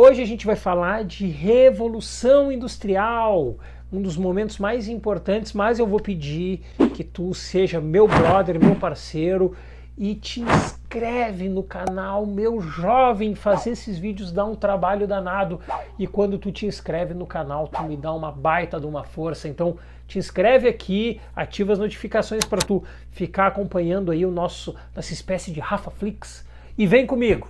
hoje a gente vai falar de Revolução Industrial, um dos momentos mais importantes, mas eu vou pedir que tu seja meu brother, meu parceiro e te inscreve no canal, meu jovem. Fazer esses vídeos dá um trabalho danado e quando tu te inscreve no canal tu me dá uma baita de uma força. Então te inscreve aqui, ativa as notificações para tu ficar acompanhando aí nossa espécie de Rafaflix e vem comigo.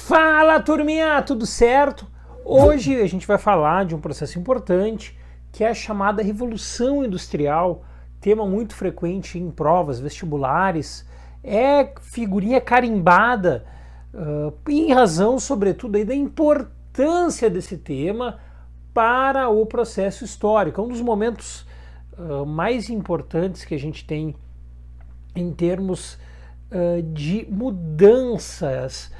Fala, turminha, tudo certo? Hoje a gente vai falar de um processo importante que é a chamada Revolução Industrial, tema muito frequente em provas vestibulares, é figurinha carimbada em razão, sobretudo, aí, da importância desse tema para o processo histórico. É um dos momentos mais importantes que a gente tem em termos de mudanças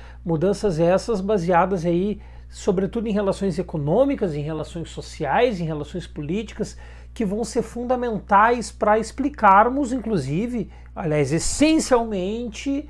essas baseadas aí sobretudo em relações econômicas, em relações sociais, em relações políticas, que vão ser fundamentais para explicarmos, inclusive, aliás, essencialmente,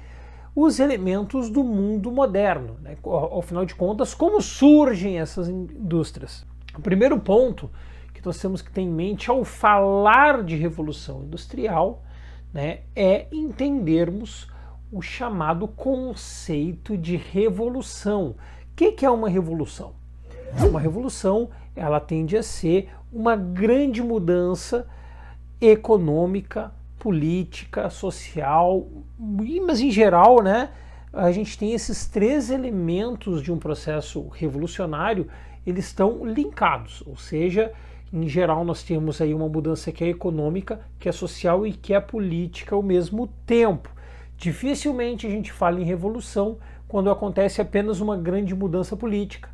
os elementos do mundo moderno, né? Ao final de contas, como surgem essas indústrias. O primeiro ponto que nós temos que ter em mente ao falar de revolução industrial, né, é entendermos o chamado conceito de revolução. O que é uma revolução? Uma revolução, ela tende a ser uma grande mudança econômica, política, social, mas em geral, né, a gente tem esses três elementos de um processo revolucionário, eles estão linkados, ou seja, em geral nós temos aí uma mudança que é econômica, que é social e que é política ao mesmo tempo. Dificilmente a gente fala em revolução quando acontece apenas uma grande mudança política,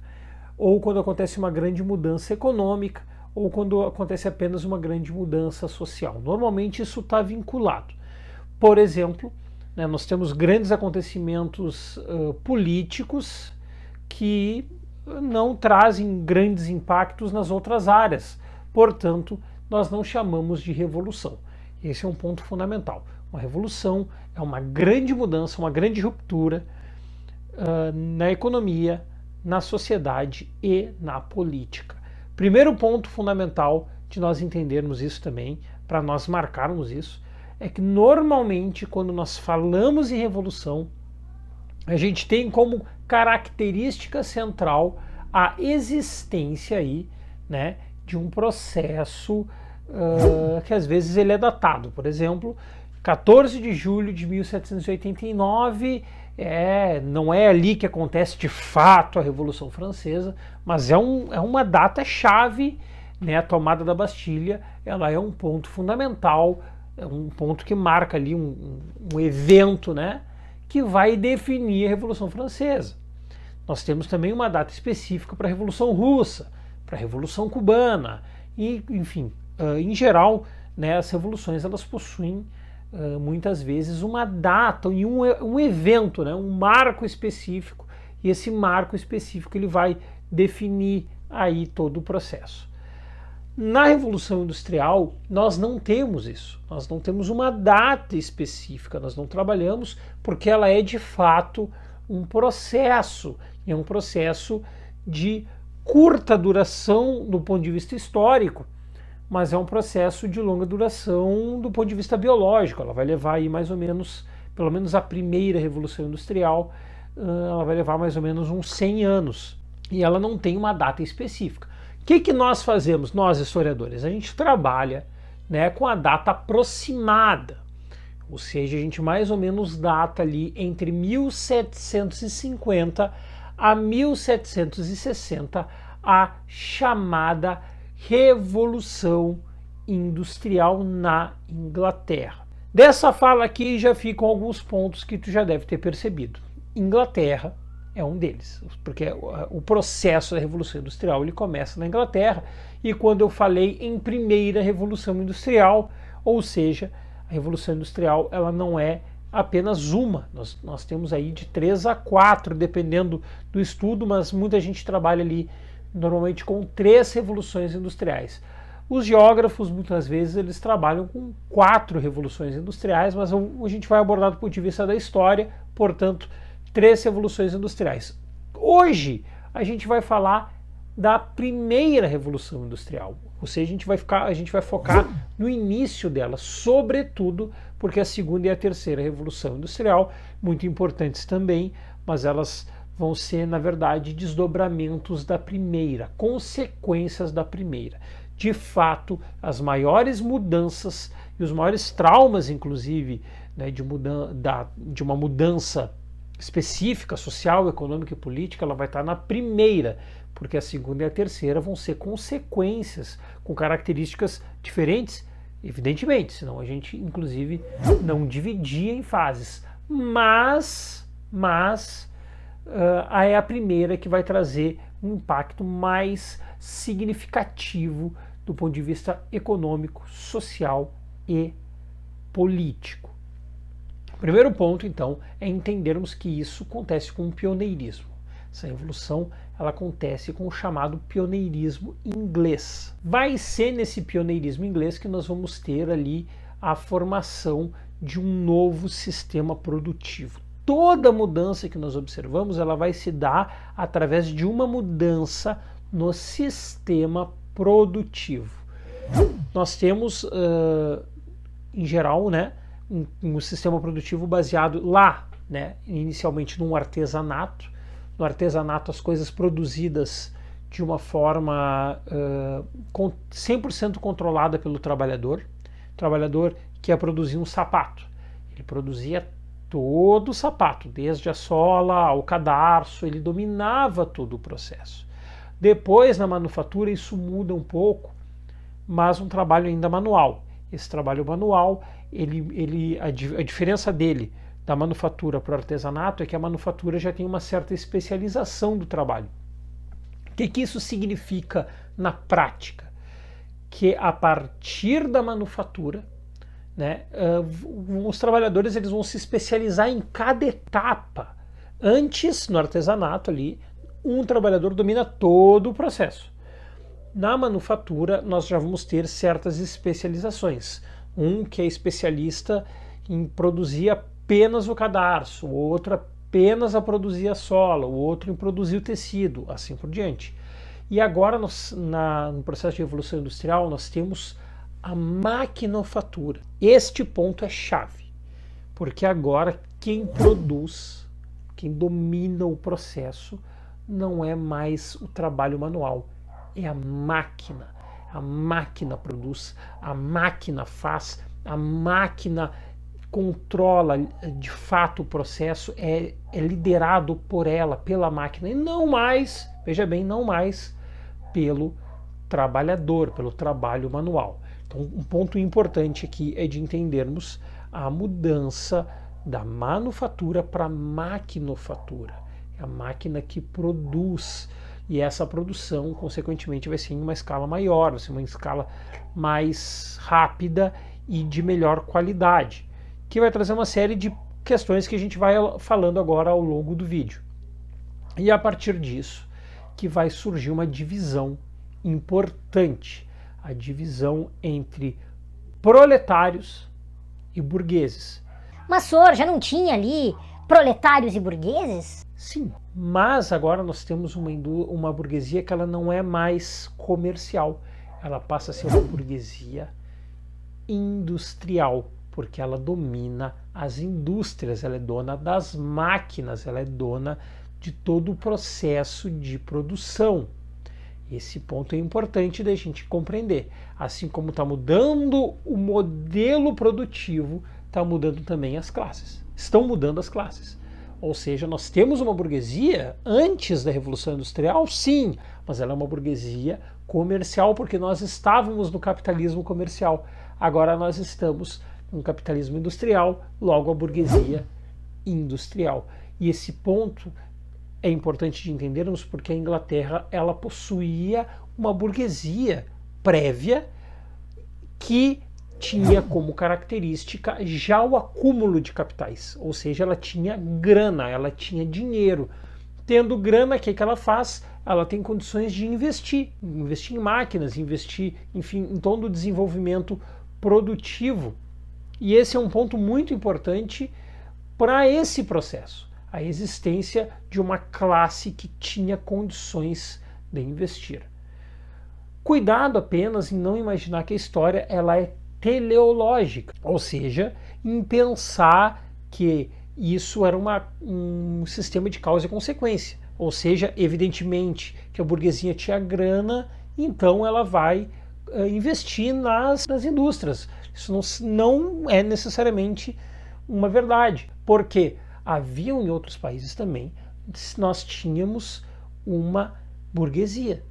ou quando acontece uma grande mudança econômica, ou quando acontece apenas uma grande mudança social. Normalmente isso está vinculado. Por exemplo, né, nós temos grandes acontecimentos políticos que não trazem grandes impactos nas outras áreas. Portanto, nós não chamamos de revolução. Esse é um ponto fundamental. Uma revolução é uma grande mudança, uma grande ruptura na economia, na sociedade e na política. Primeiro ponto fundamental de nós entendermos isso também, para nós marcarmos isso, é que normalmente quando nós falamos em revolução, a gente tem como característica central a existência aí, né, de um processo que às vezes ele é datado. Por exemplo, 14 de julho de 1789, não é ali que acontece de fato a Revolução Francesa, mas é uma data-chave, né? A tomada da Bastilha, ela é um ponto fundamental, é um ponto que marca ali um evento, né, que vai definir a Revolução Francesa. Nós temos também uma data específica para a Revolução Russa, para a Revolução Cubana, e, enfim, em geral, né, as revoluções elas possuem muitas vezes uma data e um evento, né, um marco específico, e esse marco específico ele vai definir aí todo o processo. Na Revolução Industrial nós não temos isso, nós não temos uma data específica, nós não trabalhamos porque ela é de fato um processo, e é um processo de curta duração do ponto de vista histórico, mas é um processo de longa duração do ponto de vista biológico. Ela vai levar aí mais ou menos, pelo menos a primeira Revolução Industrial, ela vai levar mais ou menos uns 100 anos, e ela não tem uma data específica. O que nós fazemos, nós historiadores? A gente trabalha, né, com a data aproximada, ou seja, a gente mais ou menos data ali entre 1750 a 1760 a chamada Revolução Industrial na Inglaterra. Dessa fala aqui já ficam alguns pontos que tu já deve ter percebido. Inglaterra é um deles, porque o processo da Revolução Industrial ele começa na Inglaterra, e quando eu falei em primeira Revolução Industrial, ou seja, a Revolução Industrial ela não é apenas uma, nós temos aí de 3 a 4, dependendo do estudo, mas muita gente trabalha ali normalmente com 3 revoluções industriais. Os geógrafos, muitas vezes, eles trabalham com 4 revoluções industriais, mas a gente vai abordar do ponto de vista da história, portanto, 3 revoluções industriais. Hoje, a gente vai falar da primeira revolução industrial, ou seja, a gente vai focar no início dela, sobretudo porque a segunda e a terceira revolução industrial, muito importantes também, mas elas vão ser, na verdade, desdobramentos da primeira, consequências da primeira. De fato, as maiores mudanças e os maiores traumas, inclusive, né, de uma mudança específica, social, econômica e política, ela vai estar na primeira, porque a segunda e a terceira vão ser consequências com características diferentes, evidentemente, senão a gente, inclusive, não dividia em fases. Mas é a primeira que vai trazer um impacto mais significativo do ponto de vista econômico, social e político. O primeiro ponto, então, é entendermos que isso acontece com o pioneirismo. Essa revolução ela acontece com o chamado pioneirismo inglês. Vai ser nesse pioneirismo inglês que nós vamos ter ali a formação de um novo sistema produtivo. Toda mudança que nós observamos ela vai se dar através de uma mudança no sistema produtivo. Nós temos, em geral, né, um sistema produtivo baseado lá, né, inicialmente num artesanato. No artesanato, as coisas produzidas de uma forma 100% controlada pelo trabalhador. O trabalhador que ia produzir um sapato. Ele produzia todo o sapato, desde a sola ao cadarço, ele dominava todo o processo. Depois, na manufatura, isso muda um pouco, mas um trabalho ainda manual. Esse trabalho manual, a diferença dele da manufatura para o artesanato é que a manufatura já tem uma certa especialização do trabalho. O que isso significa na prática? Que a partir da manufatura, né, os trabalhadores eles vão se especializar em cada etapa. Antes, no artesanato ali, um trabalhador domina todo o processo. Na manufatura, nós já vamos ter certas especializações. Um que é especialista em produzir apenas o cadarço, o outro apenas a produzir a sola, o outro em produzir o tecido, assim por diante. E agora, no processo de revolução industrial, nós temos a maquinofatura. Este ponto é chave, porque agora quem produz, quem domina o processo, não é mais o trabalho manual, é a máquina. A máquina produz, a máquina faz, a máquina controla de fato o processo, é liderado por ela, pela máquina, e não mais, veja bem, não mais pelo trabalhador, pelo trabalho manual. Então, um ponto importante aqui é de entendermos a mudança da manufatura para a maquinofatura. É a máquina que produz, e essa produção, consequentemente, vai ser em uma escala maior, vai ser uma escala mais rápida e de melhor qualidade, que vai trazer uma série de questões que a gente vai falando agora ao longo do vídeo. E a partir disso, que vai surgir uma divisão importante, a divisão entre proletários e burgueses. Mas, senhor, já não tinha ali proletários e burgueses? Sim, mas agora nós temos uma burguesia que ela não é mais comercial, ela passa a ser uma burguesia industrial, porque ela domina as indústrias, ela é dona das máquinas, ela é dona de todo o processo de produção. Esse ponto é importante da gente compreender. Assim como está mudando o modelo produtivo, está mudando também as classes. Estão mudando as classes. Ou seja, nós temos uma burguesia antes da Revolução Industrial, sim, mas ela é uma burguesia comercial, porque nós estávamos no capitalismo comercial. Agora nós estamos no capitalismo industrial, logo a burguesia industrial. E esse ponto é importante de entendermos porque a Inglaterra ela possuía uma burguesia prévia que tinha como característica já o acúmulo de capitais, ou seja, ela tinha grana, ela tinha dinheiro. Tendo grana, o que ela faz? ela tem condições de investir em máquinas, investir, enfim, em todo o desenvolvimento produtivo. E esse é um ponto muito importante para esse processo, a existência de uma classe que tinha condições de investir. Cuidado apenas em não imaginar que a história ela é teleológica, ou seja, em pensar que isso era um sistema de causa e consequência, ou seja, evidentemente que a burguesia tinha grana, então ela vai investir nas indústrias. Isso não é necessariamente uma verdade, porque haviam em outros países também, nós tínhamos uma burguesia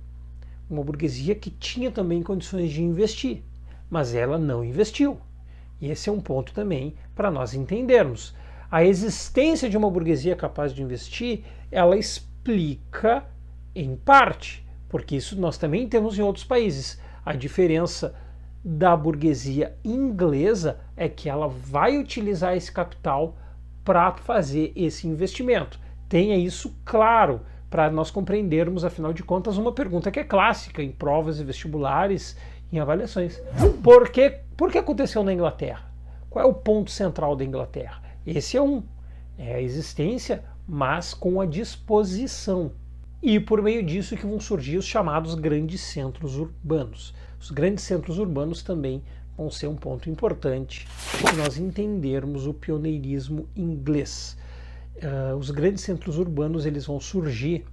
que tinha também condições de investir, mas ela não investiu. E esse é um ponto também para nós entendermos. A existência de uma burguesia capaz de investir, ela explica em parte, porque isso nós também temos em outros países. A diferença da burguesia inglesa é que ela vai utilizar esse capital para fazer esse investimento. Tenha isso claro, para nós compreendermos, afinal de contas, uma pergunta que é clássica em provas e vestibulares, em avaliações. Por que aconteceu na Inglaterra? Qual é o ponto central da Inglaterra? Esse é a existência, mas com a disposição. E por meio disso que vão surgir os chamados grandes centros urbanos. Os grandes centros urbanos também vão ser um ponto importante para nós entendermos o pioneirismo inglês. Os grandes centros urbanos eles vão surgir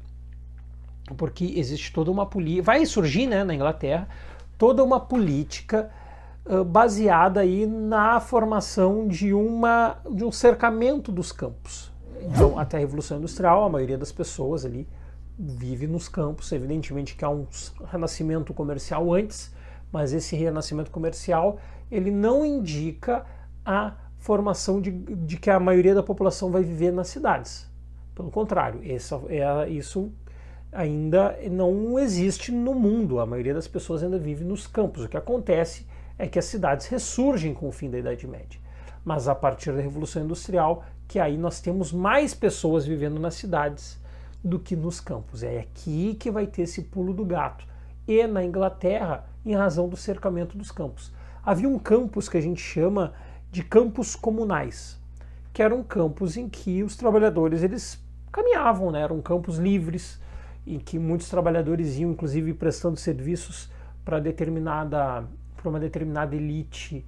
porque existe toda uma política, vai surgir, né, na Inglaterra, toda uma política baseada aí na formação de um cercamento dos campos. Então, até a Revolução Industrial, a maioria das pessoas ali vive nos campos. Evidentemente que há um renascimento comercial antes, mas esse renascimento comercial ele não indica a formação de que a maioria da população vai viver nas cidades. Pelo contrário, isso ainda não existe no mundo. A maioria das pessoas ainda vive nos campos. O que acontece é que as cidades ressurgem com o fim da Idade Média. Mas a partir da Revolução Industrial, que aí nós temos mais pessoas vivendo nas cidades do que nos campos. É aqui que vai ter esse pulo do gato. E na Inglaterra, em razão do cercamento dos campos. Havia um campus que a gente chama de campos comunais, que eram campos em que os trabalhadores eles caminhavam, né? Eram campos livres, em que muitos trabalhadores iam, inclusive, prestando serviços para uma determinada elite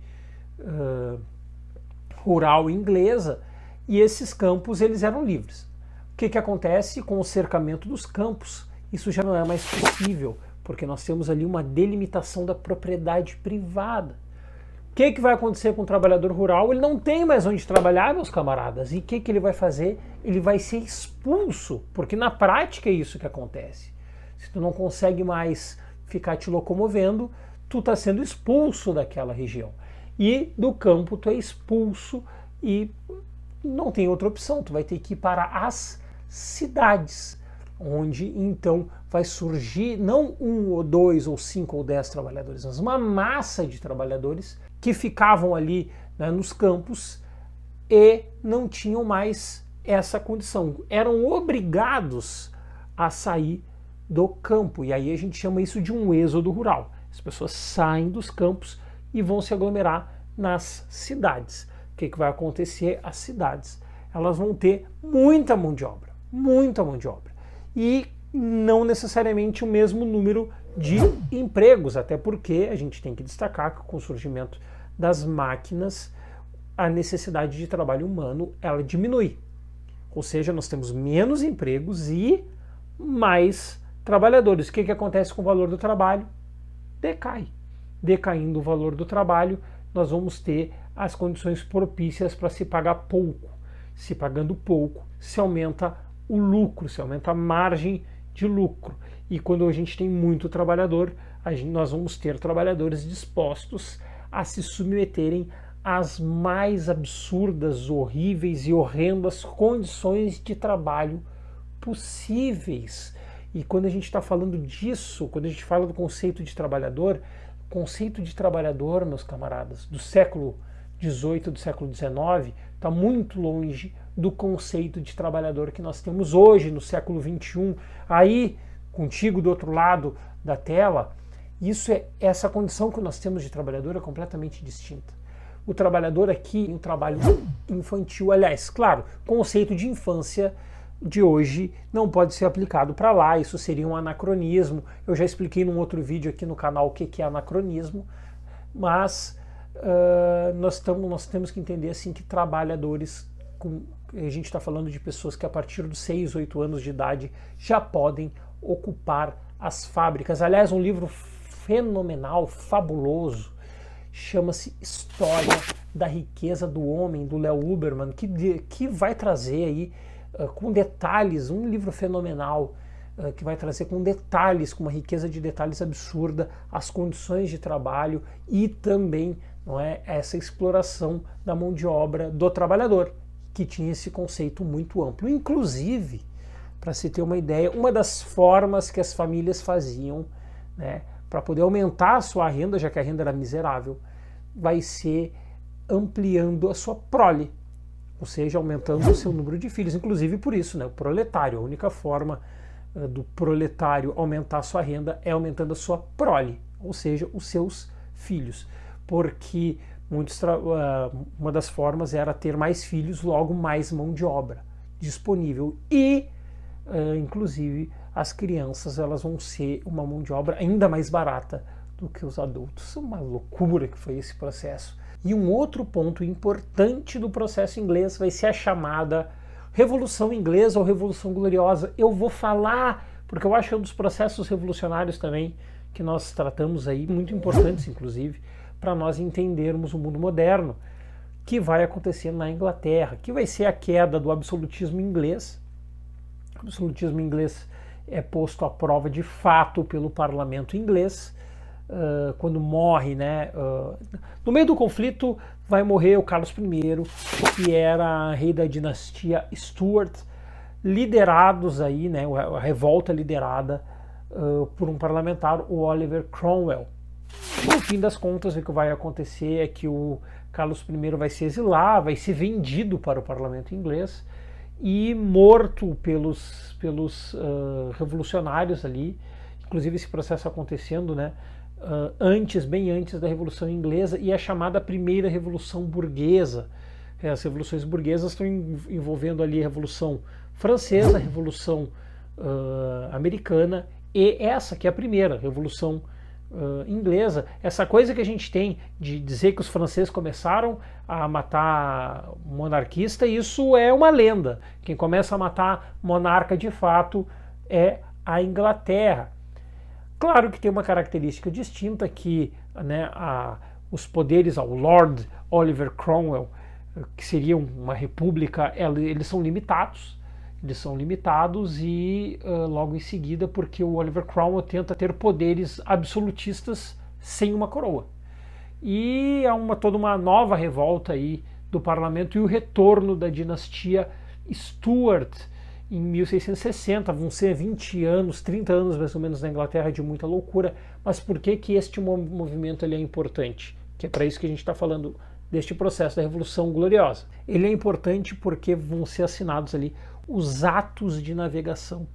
rural inglesa, e esses campos eles eram livres. O que acontece com o cercamento dos campos? Isso já não é mais possível, porque nós temos ali uma delimitação da propriedade privada. O que vai acontecer com o trabalhador rural? Ele não tem mais onde trabalhar, meus camaradas. E o que ele vai fazer? Ele vai ser expulso, porque na prática é isso que acontece. Se tu não consegue mais ficar te locomovendo, tu está sendo expulso daquela região. E do campo tu é expulso e não tem outra opção. Tu vai ter que ir para as cidades, onde então vai surgir não 1 ou 2 ou 5 ou 10 trabalhadores, mas uma massa de trabalhadores que ficavam ali, né, nos campos e não tinham mais essa condição. Eram obrigados a sair do campo. E aí a gente chama isso de um êxodo rural. As pessoas saem dos campos e vão se aglomerar nas cidades. O que vai acontecer? As cidades elas vão ter muita mão de obra. E não necessariamente o mesmo número de empregos, até porque a gente tem que destacar que com o surgimento das máquinas, a necessidade de trabalho humano ela diminui. Ou seja, nós temos menos empregos e mais trabalhadores. O que acontece com o valor do trabalho? Decai. Decaindo o valor do trabalho, nós vamos ter as condições propícias para se pagar pouco. Se pagando pouco, se aumenta o lucro, se aumenta a margem de lucro. E quando a gente tem muito trabalhador, nós vamos ter trabalhadores dispostos a se submeterem às mais absurdas, horríveis e horrendas condições de trabalho possíveis. E quando a gente está falando disso, quando a gente fala do conceito de trabalhador, meus camaradas, do século XVIII, do século XIX, está muito longe do conceito de trabalhador que nós temos hoje, no século XXI. Aí, contigo do outro lado da tela, essa condição que nós temos de trabalhador é completamente distinta. O trabalhador aqui tem um trabalho infantil, aliás, claro, o conceito de infância de hoje não pode ser aplicado para lá, isso seria um anacronismo. Eu já expliquei num outro vídeo aqui no canal o que é anacronismo, mas nós temos que entender assim que trabalhadores, a gente está falando de pessoas que a partir dos 6, 8 anos de idade já podem ocupar as fábricas. Aliás, um livro fenomenal, fabuloso, chama-se História da Riqueza do Homem, do Léo Huberman, que vai trazer aí com detalhes, um livro fenomenal, que vai trazer com detalhes, com uma riqueza de detalhes absurda, as condições de trabalho e também, não é, essa exploração da mão de obra do trabalhador, que tinha esse conceito muito amplo. Inclusive, para se ter uma ideia, uma das formas que as famílias faziam, né, para poder aumentar a sua renda, já que a renda era miserável, vai ser ampliando a sua prole, ou seja, aumentando o seu número de filhos. Inclusive por isso, né, o proletário, a única forma do proletário aumentar a sua renda é aumentando a sua prole, ou seja, os seus filhos, porque uma das formas era ter mais filhos, logo mais mão de obra disponível e inclusive as crianças elas vão ser uma mão de obra ainda mais barata do que os adultos. Uma loucura que foi esse processo. E um outro ponto importante do processo inglês vai ser a chamada Revolução Inglesa ou Revolução Gloriosa. Eu vou falar, porque eu acho que é um dos processos revolucionários também que nós tratamos aí, muito importantes inclusive, para nós entendermos o mundo moderno, que vai acontecer na Inglaterra, que vai ser a queda do absolutismo inglês. O absolutismo inglês é posto à prova de fato pelo parlamento inglês, quando morre, né? No meio do conflito vai morrer o Carlos I, que era rei da dinastia Stuart, liderados aí, né? A revolta liderada por um parlamentar, o Oliver Cromwell. No fim das contas, o que vai acontecer é que o Carlos I vai se exilar, vai ser vendido para o parlamento inglês e morto pelos revolucionários ali, inclusive esse processo acontecendo, né, bem antes da Revolução Inglesa, e a chamada Primeira Revolução Burguesa. As revoluções burguesas estão envolvendo ali a Revolução Francesa, a Revolução Americana e essa que é a primeira Revolução Inglesa. Essa coisa que a gente tem de dizer que os franceses começaram a matar monarquista, isso é uma lenda. Quem começa a matar monarca de fato é a Inglaterra. Claro que tem uma característica distinta que, né, os poderes ao Lord Oliver Cromwell, que seria uma república, eles são limitados. Eles são limitados e logo em seguida, porque o Oliver Cromwell tenta ter poderes absolutistas sem uma coroa. E há toda uma nova revolta aí do parlamento e o retorno da dinastia Stuart em 1660. Vão ser 20 anos, 30 anos mais ou menos na Inglaterra de muita loucura. Mas por que este movimento ele é importante? Que é para isso que a gente está falando deste processo da Revolução Gloriosa. Ele é importante porque vão ser assinados ali os atos de navegação.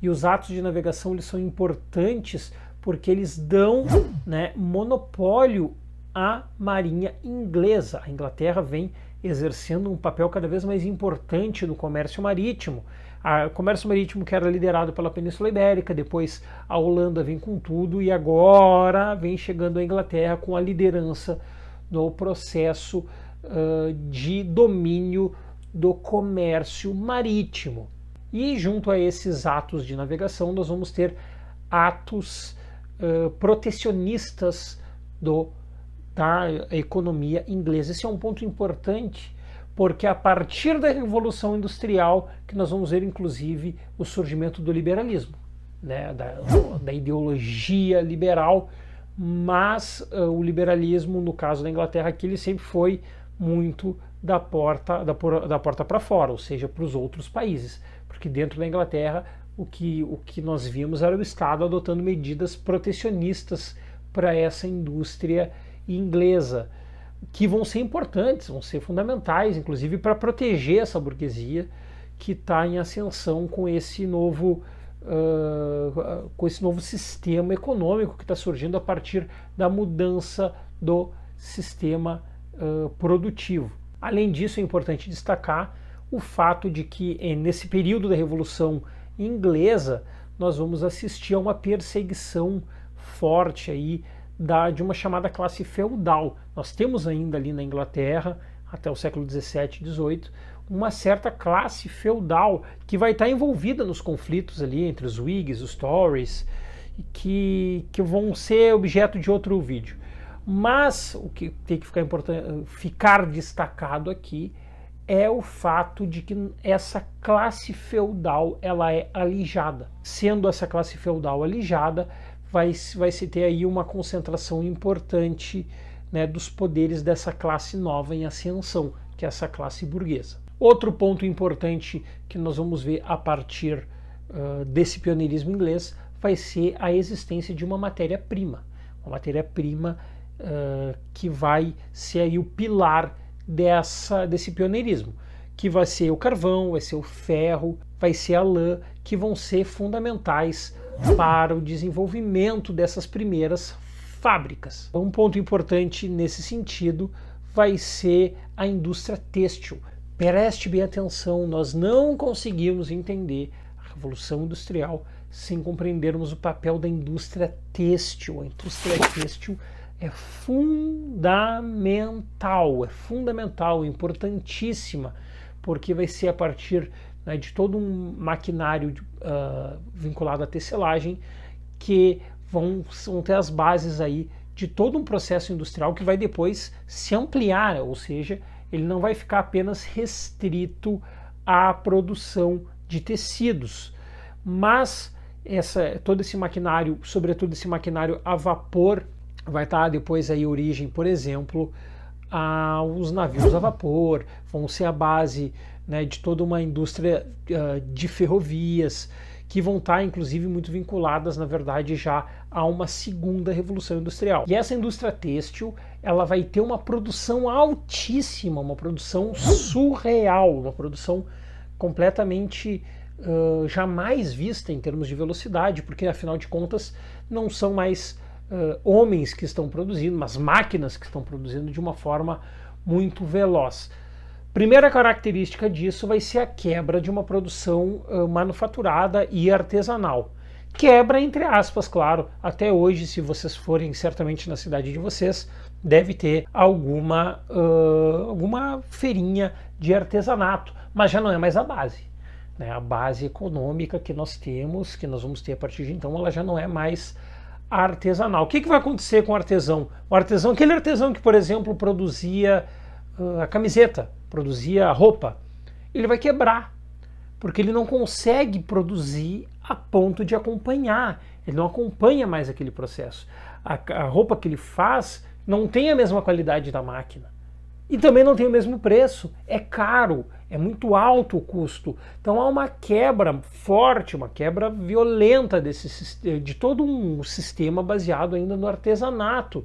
E os atos de navegação eles são importantes porque eles dão, né, monopólio à marinha inglesa. A Inglaterra vem exercendo um papel cada vez mais importante no comércio marítimo. O comércio marítimo que era liderado pela Península Ibérica, depois a Holanda vem com tudo e agora vem chegando a Inglaterra com a liderança do processo de domínio do comércio marítimo. E junto a esses atos de navegação nós vamos ter atos protecionistas da economia inglesa. Esse é um ponto importante porque a partir da Revolução Industrial que nós vamos ver inclusive o surgimento do liberalismo, né, da ideologia liberal, mas o liberalismo no caso da Inglaterra aqui ele sempre foi muito da porta para fora, ou seja, para os outros países, porque dentro da Inglaterra o que nós vimos era o Estado adotando medidas protecionistas para essa indústria inglesa, que vão ser importantes, vão ser fundamentais, inclusive para proteger essa burguesia que está em ascensão com esse novo com esse novo sistema econômico que está surgindo a partir da mudança do sistema produtivo. Além disso, é importante destacar o fato de que nesse período da Revolução Inglesa nós vamos assistir a uma perseguição forte aí de uma chamada classe feudal. Nós temos ainda ali na Inglaterra, até o século XVII, XVIII, uma certa classe feudal que vai estar envolvida nos conflitos ali entre os Whigs, os Tories, que vão ser objeto de outro vídeo. Mas o que tem que ficar destacado aqui é o fato de que essa classe feudal ela é alijada. Sendo essa classe feudal alijada, vai se ter aí uma concentração importante, né, dos poderes dessa classe nova em ascensão, que é essa classe burguesa. Outro ponto importante que nós vamos ver a partir desse pioneirismo inglês vai ser a existência de uma matéria-prima. Uma matéria-prima que vai ser aí o pilar desse pioneirismo, que vai ser o carvão, vai ser o ferro, vai ser a lã, que vão ser fundamentais para o desenvolvimento dessas primeiras fábricas. Um ponto importante nesse sentido vai ser a indústria têxtil. Preste bem atenção, nós não conseguimos entender a Revolução Industrial sem compreendermos o papel da indústria têxtil. A indústria têxtil é fundamental, importantíssima, porque vai ser a partir, né, de todo um maquinário vinculado à tecelagem que vão ter as bases aí de todo um processo industrial que vai depois se ampliar, ou seja, ele não vai ficar apenas restrito à produção de tecidos, mas todo esse maquinário, sobretudo esse maquinário a vapor, vai estar depois aí origem, por exemplo, aos navios a vapor, vão ser a base, né, de toda uma indústria de ferrovias, que vão estar inclusive muito vinculadas, na verdade, já a uma segunda revolução industrial. E essa indústria têxtil, ela vai ter uma produção altíssima, uma produção surreal, uma produção completamente jamais vista em termos de velocidade, porque afinal de contas não são mais homens que estão produzindo, mas máquinas que estão produzindo de uma forma muito veloz. Primeira característica disso vai ser a quebra de uma produção manufaturada e artesanal. Quebra entre aspas, claro. Até hoje, se vocês forem certamente na cidade de vocês, deve ter alguma feirinha de artesanato, mas já não é mais a base, né? A base econômica que nós temos, que nós vamos ter a partir de então, ela já não é mais artesanal. O que vai acontecer com o artesão? O artesão, aquele artesão que, por exemplo, produzia a camiseta, produzia a roupa, ele vai quebrar, porque ele não consegue produzir a ponto de acompanhar, ele não acompanha mais aquele processo. A roupa que ele faz não tem a mesma qualidade da máquina e também não tem o mesmo preço, é caro, é muito alto o custo. Então há uma quebra forte, uma quebra violenta de todo um sistema baseado ainda no artesanato.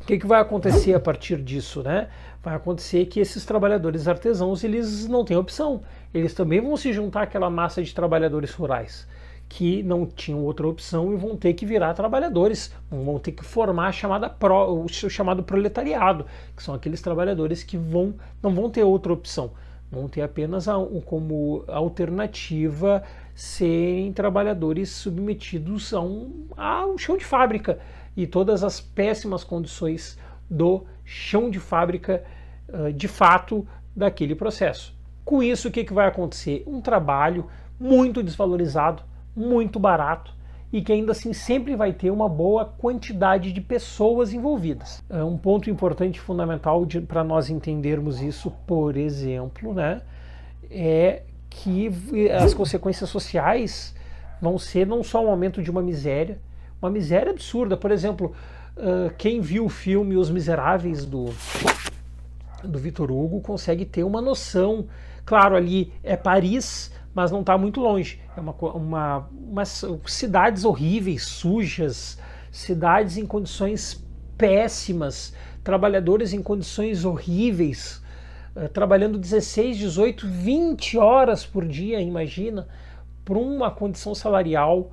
O que vai acontecer a partir disso, né? Vai acontecer que esses trabalhadores artesãos, eles não têm opção. Eles também vão se juntar àquela massa de trabalhadores rurais que não tinham outra opção e vão ter que virar trabalhadores, vão ter que formar o chamado proletariado, que são aqueles trabalhadores que não vão ter outra opção, vão ter apenas como alternativa serem trabalhadores submetidos ao chão de fábrica e todas as péssimas condições do chão de fábrica, de fato, daquele processo. Com isso, o que vai acontecer? Um trabalho muito desvalorizado, muito barato e que ainda assim sempre vai ter uma boa quantidade de pessoas envolvidas. Um ponto importante e fundamental para nós entendermos isso, por exemplo, né, é que as consequências sociais vão ser não só um aumento de uma miséria absurda. Por exemplo, quem viu o filme Os Miseráveis do Victor Hugo consegue ter uma noção. Claro, ali é Paris, mas não está muito longe. É umas cidades horríveis, sujas, cidades em condições péssimas, trabalhadores em condições horríveis, trabalhando 16, 18, 20 horas por dia, imagina, por uma condição salarial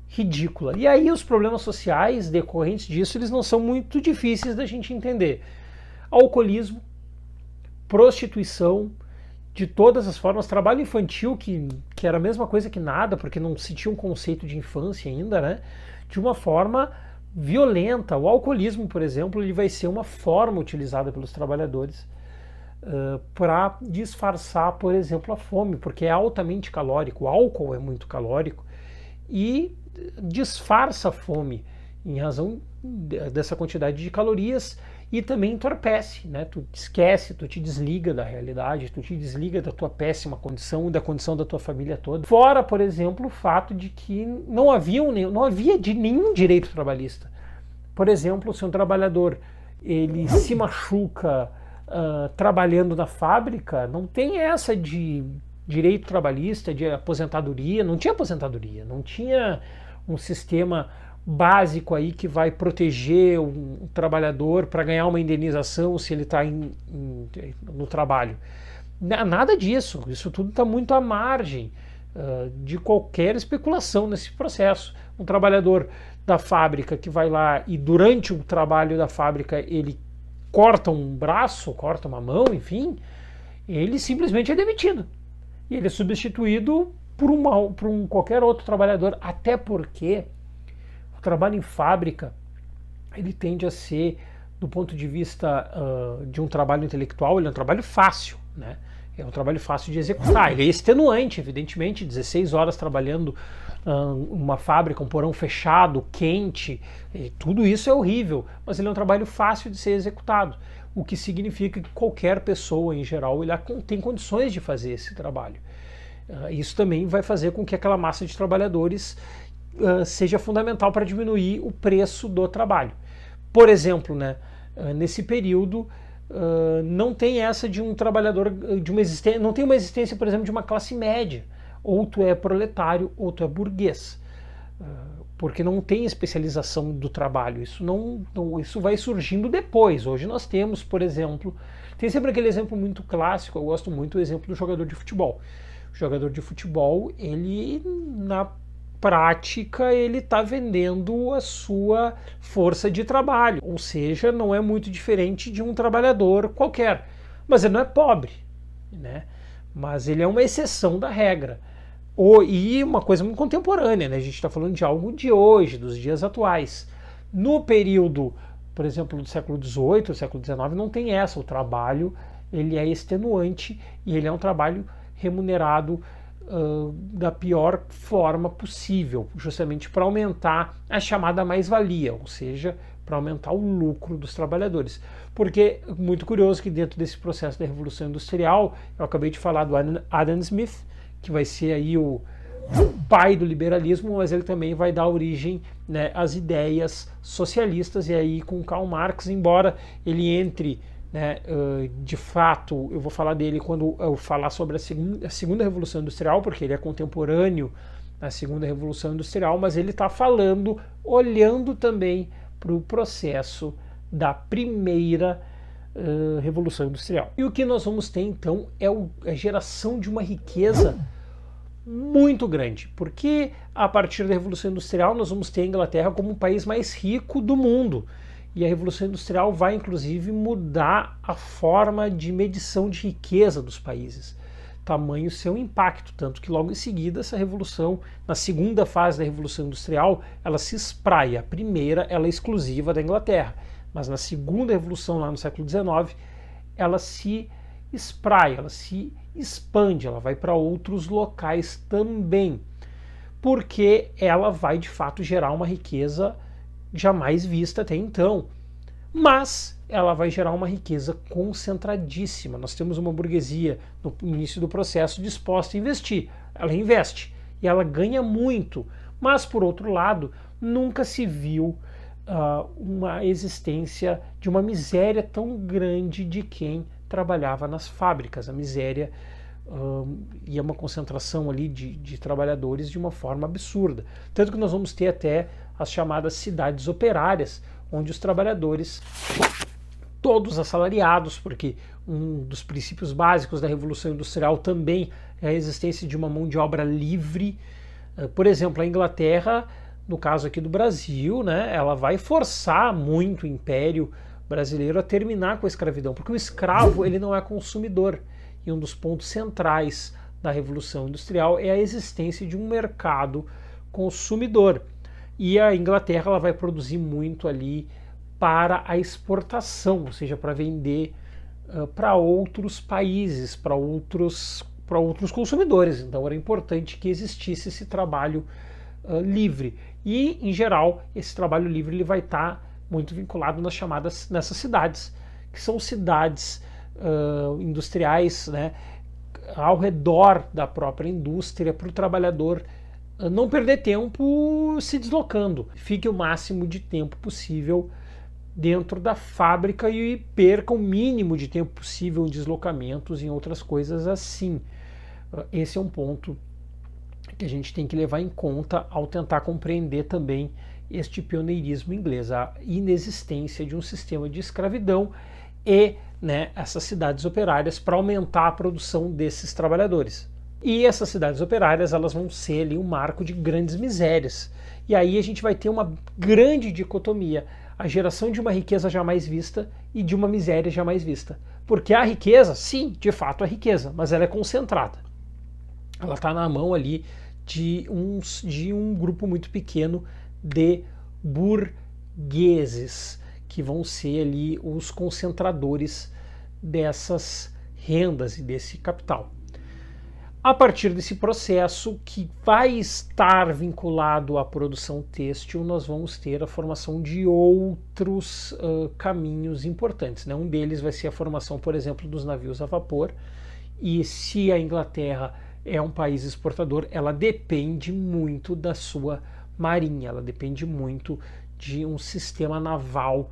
ridícula. E aí os problemas sociais decorrentes disso, eles não são muito difíceis da gente entender. Alcoolismo, prostituição, de todas as formas, trabalho infantil, que era a mesma coisa que nada, porque não se tinha um conceito de infância ainda, né? De uma forma violenta. O alcoolismo, por exemplo, ele vai ser uma forma utilizada pelos trabalhadores para disfarçar, por exemplo, a fome, porque é altamente calórico. O álcool é muito calórico e disfarça a fome em razão dessa quantidade de calorias e também entorpece, né? Tu esquece, tu te desliga da realidade, tu te desliga da tua péssima condição e da condição da tua família toda. Fora, por exemplo, o fato de que não havia de nenhum direito trabalhista. Por exemplo, se um trabalhador ele se machuca trabalhando na fábrica, não tem essa de direito trabalhista, de aposentadoria, não tinha aposentadoria, não tinha um sistema básico aí que vai proteger um trabalhador para ganhar uma indenização se ele está no trabalho. Nada disso, isso tudo está muito à margem de qualquer especulação nesse processo. Um trabalhador da fábrica que vai lá e durante o trabalho da fábrica ele corta um braço, corta uma mão, enfim, ele simplesmente é demitido. E ele é substituído por qualquer outro trabalhador, até porque o trabalho em fábrica ele tende a ser, do ponto de vista de um trabalho intelectual, ele é um trabalho fácil, né? É um trabalho fácil de executar. Ele é extenuante, evidentemente, 16 horas trabalhando uma fábrica, um porão fechado, quente, tudo isso é horrível, mas ele é um trabalho fácil de ser executado, o que significa que qualquer pessoa, em geral, ele tem condições de fazer esse trabalho. Isso também vai fazer com que aquela massa de trabalhadores seja fundamental para diminuir o preço do trabalho. Por exemplo, né, nesse período, não tem essa de um trabalhador, não tem uma existência, por exemplo, de uma classe média. Ou tu é proletário ou tu é burguês. Porque não tem especialização do trabalho. Isso vai surgindo depois. Hoje nós temos, por exemplo, tem sempre aquele exemplo muito clássico, eu gosto muito do exemplo do jogador de futebol. O jogador de futebol, ele na prática, ele está vendendo a sua força de trabalho. Ou seja, não é muito diferente de um trabalhador qualquer. Mas ele não é pobre, né? Mas ele é uma exceção da regra. E uma coisa muito contemporânea, né? A gente está falando de algo de hoje, dos dias atuais. No período, por exemplo, do século XVIII, do século XIX, não tem essa. O trabalho ele é extenuante e ele é um trabalho remunerado da pior forma possível, justamente para aumentar a chamada mais-valia, ou seja, para aumentar o lucro dos trabalhadores. Porque, muito curioso que dentro desse processo da Revolução Industrial, eu acabei de falar do Adam Smith, que vai ser aí o pai do liberalismo, mas ele também vai dar origem, né, às ideias socialistas, e aí com Karl Marx, embora ele entre, né, de fato, eu vou falar dele quando eu falar sobre a segunda Revolução Industrial, porque ele é contemporâneo da segunda Revolução Industrial, mas ele está falando, olhando também para o processo da primeira Revolução Industrial. E o que nós vamos ter então é a geração de uma riqueza muito grande, porque a partir da Revolução Industrial nós vamos ter a Inglaterra como o país mais rico do mundo. E a Revolução Industrial vai, inclusive, mudar a forma de medição de riqueza dos países. Tamanho seu impacto, tanto que logo em seguida essa revolução, na segunda fase da Revolução Industrial, ela se espraia. A primeira ela é exclusiva da Inglaterra, mas na segunda revolução, lá no século XIX, ela se espraia, ela se expande, ela vai para outros locais também, porque ela vai de fato gerar uma riqueza jamais vista até então, mas ela vai gerar uma riqueza concentradíssima. Nós temos uma burguesia no início do processo disposta a investir, ela investe e ela ganha muito, mas por outro lado nunca se viu uma existência de uma miséria tão grande de quem trabalhava nas fábricas. A miséria e é uma concentração ali de trabalhadores de uma forma absurda. Tanto que nós vamos ter até as chamadas cidades operárias, onde os trabalhadores, todos assalariados, porque um dos princípios básicos da Revolução Industrial também é a existência de uma mão de obra livre, Por exemplo, a Inglaterra, no caso aqui do Brasil, né, ela vai forçar muito o Império Brasileiro a terminar com a escravidão, porque o escravo ele não é consumidor. E um dos pontos centrais da Revolução Industrial é a existência de um mercado consumidor. E a Inglaterra ela vai produzir muito ali para a exportação, ou seja, para vender para outros países, para outros consumidores. Então era importante que existisse esse trabalho livre. E, em geral, esse trabalho livre ele vai estar muito vinculado nessas cidades, que são cidades industriais, né, ao redor da própria indústria, para o trabalhador não perder tempo se deslocando. Fique o máximo de tempo possível dentro da fábrica e perca o mínimo de tempo possível em deslocamentos e em outras coisas assim. Esse é um ponto que a gente tem que levar em conta ao tentar compreender também este pioneirismo inglês, a inexistência de um sistema de escravidão e, né, essas cidades operárias para aumentar a produção desses trabalhadores. E essas cidades operárias elas vão ser ali um marco de grandes misérias. E aí a gente vai ter uma grande dicotomia, a geração de uma riqueza jamais vista e de uma miséria jamais vista. Porque a riqueza, sim, de fato é riqueza, mas ela é concentrada. Ela está na mão ali de um grupo muito pequeno de burgueses, que vão ser ali os concentradores dessas rendas e desse capital. A partir desse processo, que vai estar vinculado à produção têxtil, nós vamos ter a formação de outros caminhos importantes, né? Um deles vai ser a formação, por exemplo, dos navios a vapor, e se a Inglaterra é um país exportador, ela depende muito da sua marinha, ela depende muito de um sistema naval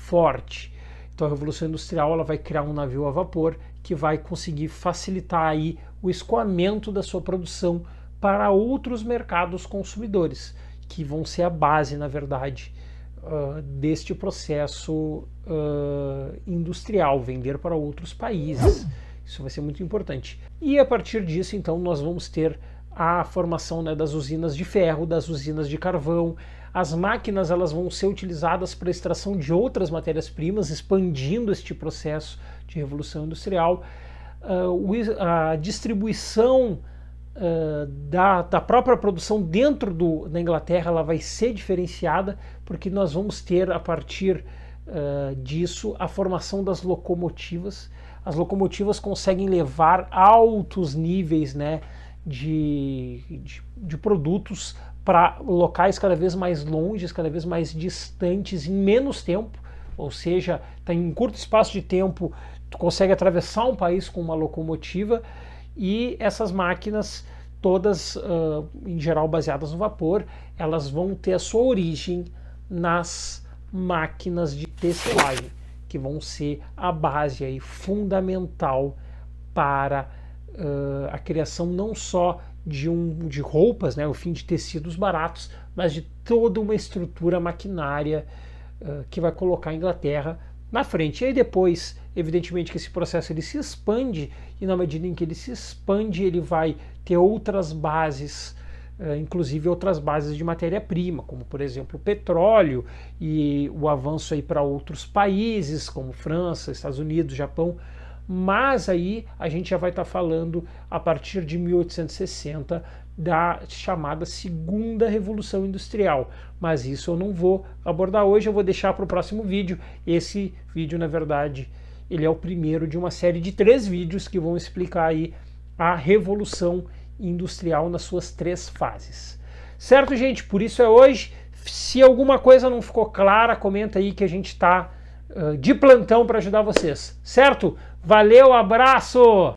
forte. Então a Revolução Industrial ela vai criar um navio a vapor que vai conseguir facilitar aí o escoamento da sua produção para outros mercados consumidores, que vão ser a base, na verdade, deste processo industrial, vender para outros países. Isso vai ser muito importante. E a partir disso, então, nós vamos ter a formação, né, das usinas de ferro, das usinas de carvão. As máquinas elas vão ser utilizadas para a extração de outras matérias-primas, expandindo este processo de revolução industrial. A distribuição da própria produção dentro da Inglaterra ela vai ser diferenciada, porque nós vamos ter, a partir disso, a formação das locomotivas. As locomotivas conseguem levar altos níveis, né, de produtos para locais cada vez mais longes, cada vez mais distantes, em menos tempo, ou seja, em um curto espaço de tempo, tu consegue atravessar um país com uma locomotiva, e essas máquinas, todas em geral baseadas no vapor, elas vão ter a sua origem nas máquinas de tecelagem, que vão ser a base aí fundamental para a criação não só de roupas, né, o fim de tecidos baratos, mas de toda uma estrutura maquinária que vai colocar a Inglaterra na frente. E aí depois, evidentemente que esse processo ele se expande, e na medida em que ele se expande, ele vai ter outras bases, inclusive outras bases de matéria-prima, como por exemplo o petróleo, e o avanço aí para outros países, como França, Estados Unidos, Japão. Mas aí a gente já vai estar falando, a partir de 1860, da chamada Segunda Revolução Industrial. Mas isso eu não vou abordar hoje, eu vou deixar para o próximo vídeo. Esse vídeo, na verdade, ele é o primeiro de uma série de 3 vídeos que vão explicar aí a Revolução Industrial nas suas 3 fases. Certo, gente? Por isso é hoje. Se alguma coisa não ficou clara, comenta aí que a gente está de plantão para ajudar vocês. Certo? Valeu, abraço!